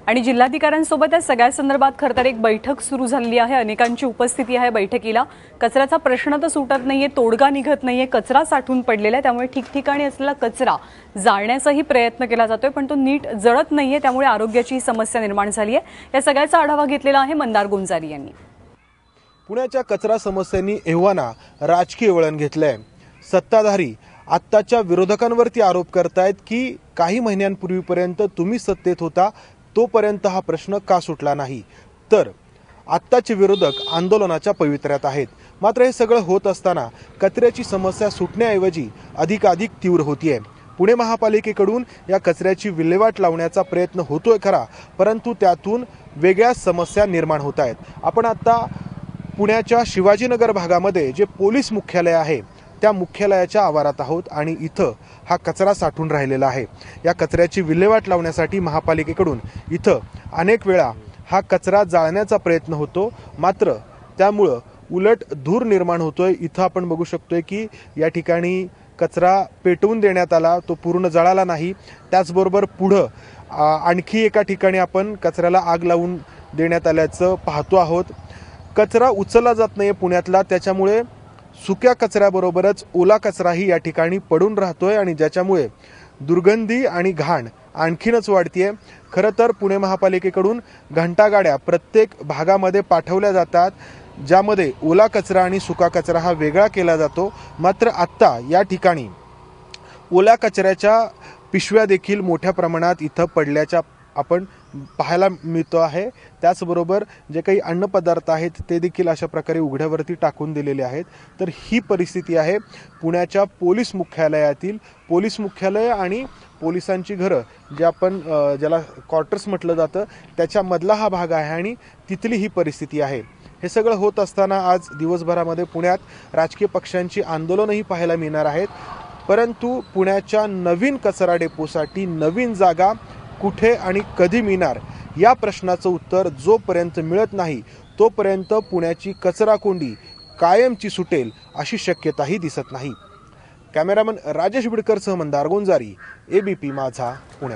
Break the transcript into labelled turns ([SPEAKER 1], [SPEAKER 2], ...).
[SPEAKER 1] आणि जिल्हाधिकाऱ्यांसोबत या सगळ्या संदर्भात खरं तर एक बैठक सुरू झालेली आहे। अनेकांची उपस्थिती आहे बैठकीला। कचऱ्याचा प्रश्न तर सुटत नाहीये, तोडगा निघत नाहीये, कचरा साठून पडलेला आहे। त्यामुळे ठिकठिकाणी असलेला कचरा जाळण्याचाही प्रयत्न केला जातोय, पण तो नीट जळत नाहीये, त्यामुळे आरोग्याची समस्या निर्माण झाली आहे। या सगळ्याचा आढावा घेतलेला आहे मंदार गुंजारी यांनी।
[SPEAKER 2] पुण्याच्या कचरा समस्यांनी एव्हाना राजकीय वळण घेतलंय। सत्ताधारी आत्ताच्या विरोधकांवरती आरोप करतायत की काही महिन्यांपूर्वीपर्यंत तुम्ही सत्तेत होता तोपर्यंत हा प्रश्न का सुटला नाही, तर आत्ताचे विरोधक आंदोलनाच्या पवित्र्यात आहेत। मात्र हे सगळं होत असताना कचऱ्याची समस्या सुटण्याऐवजी अधिकाधिक तीव्र होतीये। पुणे महापालिकेकडून या कचऱ्याची विल्हेवाट लावण्याचा प्रयत्न होतोय खरा, परंतु त्यातून वेगळ्या समस्या निर्माण होत आहेत। आपण आता पुण्याच्या शिवाजीनगर भागामध्ये जे पोलीस मुख्यालय आहे त्या मुख्यालयाच्या आवारात आहोत आणि इथं हा कचरा साठून राहिलेला आहे। या कचऱ्याची विल्हेवाट लावण्यासाठी महापालिकेकडून इथं अनेक वेळा हा कचरा जाळण्याचा प्रयत्न होतो, मात्र त्यामुळं उलट धूर निर्माण होतोय। इथं आपण बघू शकतोय की या ठिकाणी कचरा पेटवून देण्यात आला, तो पूर्ण जळाला नाही। त्याचबरोबर पुढं आणखी एका ठिकाणी आपण कचऱ्याला आग लावून देण्यात आल्याचं पाहतो आहोत। कचरा उचलला जात नाही पुण्यातला, त्याच्यामुळे सुक्या कचऱ्याबरोबरच ओला कचराही या ठिकाणी पडून राहतोय आणि ज्याच्यामुळे दुर्गंधी आणि घाण आणखीनच वाढतीये। खरं तर पुणे महापालिकेकडून घंटागाड्या प्रत्येक भागामध्ये पाठवल्या जातात, ज्यामध्ये ओला कचरा आणि सुका कचरा हा वेगळा केला जातो। मात्र आत्ता या ठिकाणी ओल्या कचऱ्याच्या पिशव्या देखील मोठ्या प्रमाणात इथं पडल्याच्या आपण पाहायला मिळतो आहे। त्याचबरोबर जे काही अन्नपदार्थ आहेत ते देखील अशा प्रकारे उघड्यावरती टाकून दिलेले आहेत। तर ही परिस्थिती आहे पुण्याच्या पोलीस मुख्यालयातील। पोलीस मुख्यालय आणि पोलिसांची घरं जे आपण ज्याला क्वार्टर्स म्हटलं जातं त्याच्यामधला हा भाग आहे आणि तिथली ही परिस्थिती आहे। हे सगळं होत असताना आज दिवसभरामध्ये पुण्यात राजकीय पक्षांची आंदोलनही पाहायला मिळणार आहेत, परंतु पुण्याच्या नवीन कचरा डेपोसाठी नवीन जागा कुठे आणि कधी मिळणार या प्रश्नाचं उत्तर जोपर्यंत मिळत नाही तोपर्यंत पुण्याची कचरा कोंडी कायमची सुटेल अशी शक्यताही दिसत नाही। कॅमेरामन राजेश बिडकरसह मंदार गुंजारी, ABP माझा, पुणे।